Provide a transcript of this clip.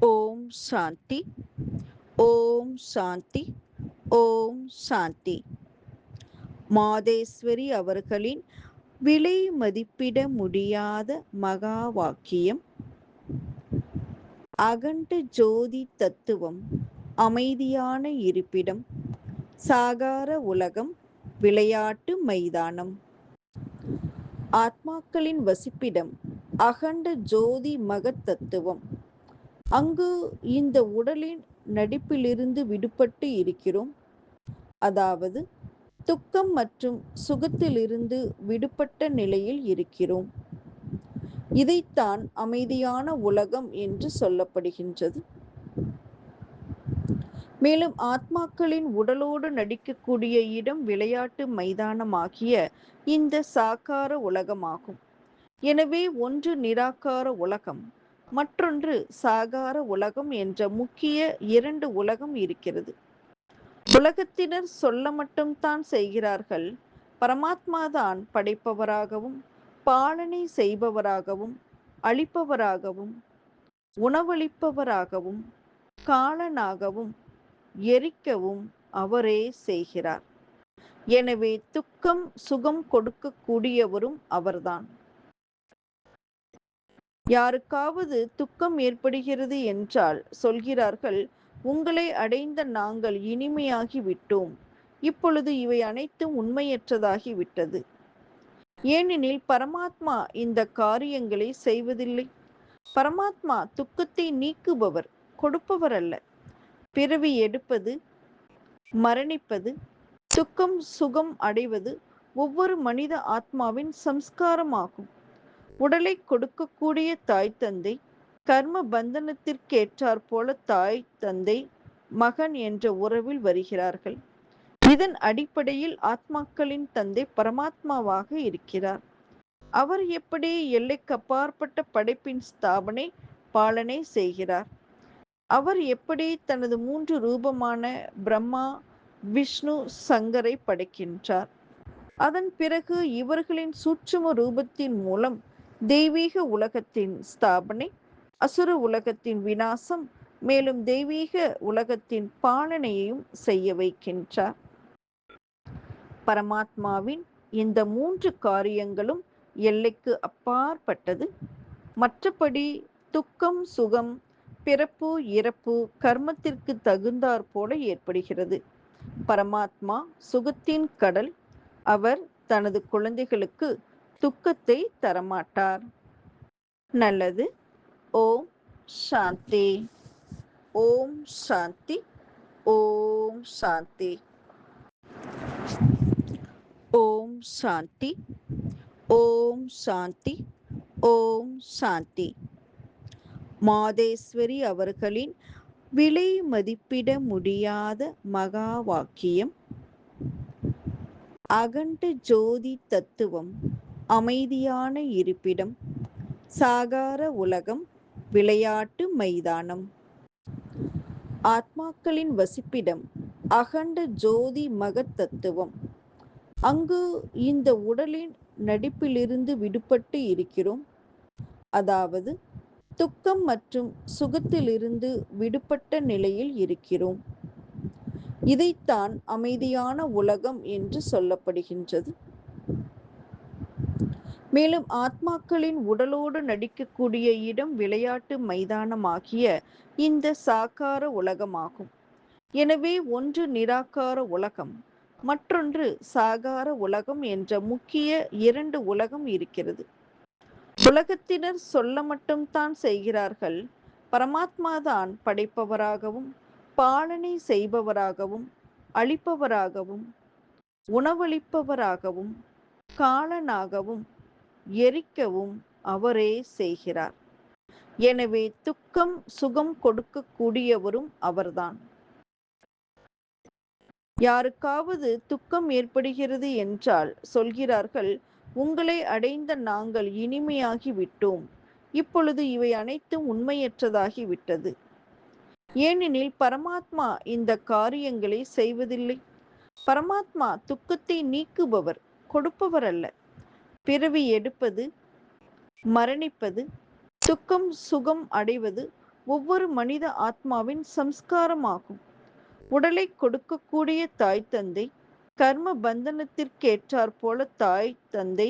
ஓம் சாந்தி. ஓம் சாந்தி. ஓம் சாந்தி. மாதேஸ்வரி அவர்களின் விலை மதிப்பிட முடியாத மகா வாக்கியம். அகண்ட ஜோதி தத்துவம், அமைதியான இருப்பிடம், சாகார உலகம், விளையாட்டு மைதானம். ஆத்மாக்களின் வசிப்பிடம் அகண்ட ஜோதி மகத் தத்துவம். அங்கு இந்த உடலின் நடிப்பிலிருந்து விடுபட்டு இருக்கிறோம். அதாவது துக்கம் மற்றும் சுகத்திலிருந்து விடுபட்ட நிலையில் இருக்கிறோம். இதைத்தான் அமைதியான உலகம் என்று சொல்லப்படுகின்றது. மேலும் ஆத்மாக்களின் உடலோடு நடிக்கக்கூடிய இடம் விளையாட்டு மைதானமாகிய இந்த சாக்கார உலகமாகும். எனவே ஒன்று நிராகார உலகம், மற்றொன்று சாகார உலகம் என்ற முக்கிய இரண்டு உலகம் இருக்கிறது. உலகத்தினர் சொல்ல மட்டும்தான் செய்கிறார்கள். பரமாத்மாதான் படைப்பவராகவும் பாலனை செய்பவராகவும் அளிப்பவராகவும் உணவளிப்பவராகவும் காலனாகவும் எரிக்கவும் அவரே செய்கிறார். எனவே துக்கம் சுகம் கொடுக்கக்கூடியவரும் அவர்தான். யாருக்காவது துக்கம் ஏற்படுகிறது என்றால் சொல்கிறார்கள், உங்களை அடைந்த நாங்கள் இனிமையாகி விட்டோம். இப்பொழுது இவை அனைத்தும் உண்மையற்றதாகி விட்டது. ஏனெனில் பரமாத்மா இந்த காரியங்களை செய்வதில்லை. பரமாத்மா துக்கத்தை நீக்குபவர், கொடுப்பவர் அல்ல. பிறவி எடுப்பது, மரணிப்பது, துக்கம் சுகம் அடைவது ஒவ்வொரு மனித ஆத்மாவின் சம்ஸ்காரமாகும். உடலை கொடுக்கக்கூடிய தாய் தந்தை, கர்ம பந்தனத்திற்கேற்றாற் போல தாய் தந்தை மகன் என்ற உறவில் வருகிறார்கள். இதன் அடிப்படையில் ஆத்மாக்களின் தந்தை பரமாத்மாவாக இருக்கிறார். அவர் எப்படி எல்லைக்கு அப்பாற்பட்ட படைப்பின் ஸ்தாபனை பாலனை செய்கிறார்? அவர் எப்படி தனது 3 ரூபமான பிரம்மா, விஷ்ணு, சங்கரை படைக்கின்றார்? அதன் பிறகு இவர்களின் சூட்சும ரூபத்தின் மூலம் தெய்வீக உலகத்தின் ஸ்தாபனை, அசுர உலகத்தின் விநாசம், மேலும் தெய்வீக உலகத்தின் பாலனையையும் செய்ய வைக்கின்றார். பரமாத்மாவின் இந்த 3 காரியங்களும் எல்லைக்கு அப்பாற்பட்டது. மற்றபடி துக்கம் சுகம், பிறப்பு இறப்பு கர்மத்திற்கு தகுந்தாற் போல ஏற்படுகிறது. பரமாத்மா சுகத்தின் கடல். அவர் தனது குழந்தைகளுக்கு துக்கத்தை தரமாட்டார். நல்லது. ஓம் சாந்தி. ஓம் சாந்தி. ஓம் சாந்தி. ஓம் சாந்தி. ஓம் சாந்தி. ஓம் சாந்தி. மாதேஸ்வரி அவர்களின் விலை மதிப்பிட முடியாத மகா வாக்கியம். அகண்ட ஜோதி தத்துவம், அமைதியான இருப்பிடம், சாகார உலகம், விளையாட்டு மைதானம். ஆத்மாக்களின் வசிப்பிடம் அகண்ட ஜோதி மகத் தத்துவம். அங்கு இந்த உடலின் நடிப்பிலிருந்து விடுபட்டு இருக்கிறோம். அதாவது துக்கம் மற்றும் சுகத்திலிருந்து விடுபட்ட நிலையில் இருக்கிறோம். இதைத்தான் அமைதியான உலகம் என்று சொல்லப்படுகின்றது. மேலும் ஆத்மாக்களின் உடலோடு நடிக்கக்கூடிய இடம் விளையாட்டு மைதானமாகிய இந்த சாக்கார உலகமாகும். எனவே ஒன்று நிராகார உலகம், மற்றொன்று சாகார உலகம் என்ற முக்கிய இரண்டு உலகம் இருக்கிறது. உலகத்தினர் சொல்ல மட்டும்தான் செய்கிறார்கள். பரமாத்மாதான் படைப்பவராகவும் பாலனை செய்பவராகவும் அளிப்பவராகவும் உணவளிப்பவராகவும் காலனாகவும் எரிக்கவும் அவரே செய்கிறார். எனவே துக்கம் சுகம் கொடுக்கக்கூடியவரும் அவர்தான். யாருக்காவது துக்கம் ஏற்படுகிறது என்றால் சொல்கிறார்கள், உங்களை அடைந்த நாங்கள் இனிமையாகி விட்டோம். இப்பொழுது இவை அனைத்தும் உண்மையற்றதாகி விட்டது. ஏனெனில் பரமாத்மா இந்த காரியங்களை செய்வதில்லை. பரமாத்மா துக்கத்தை நீக்குபவர், கொடுப்பவர் அல்ல. பிறவி எடுப்பது, மரணிப்பது, துக்கம் சுகம் அடைவது ஒவ்வொரு மனித ஆத்மாவின் சம்ஸ்காரமாகும். உடலை கொடுக்கக்கூடிய தாய் தந்தை, கர்ம பந்தனத்திற்கேற்றாற் போல தாய் தந்தை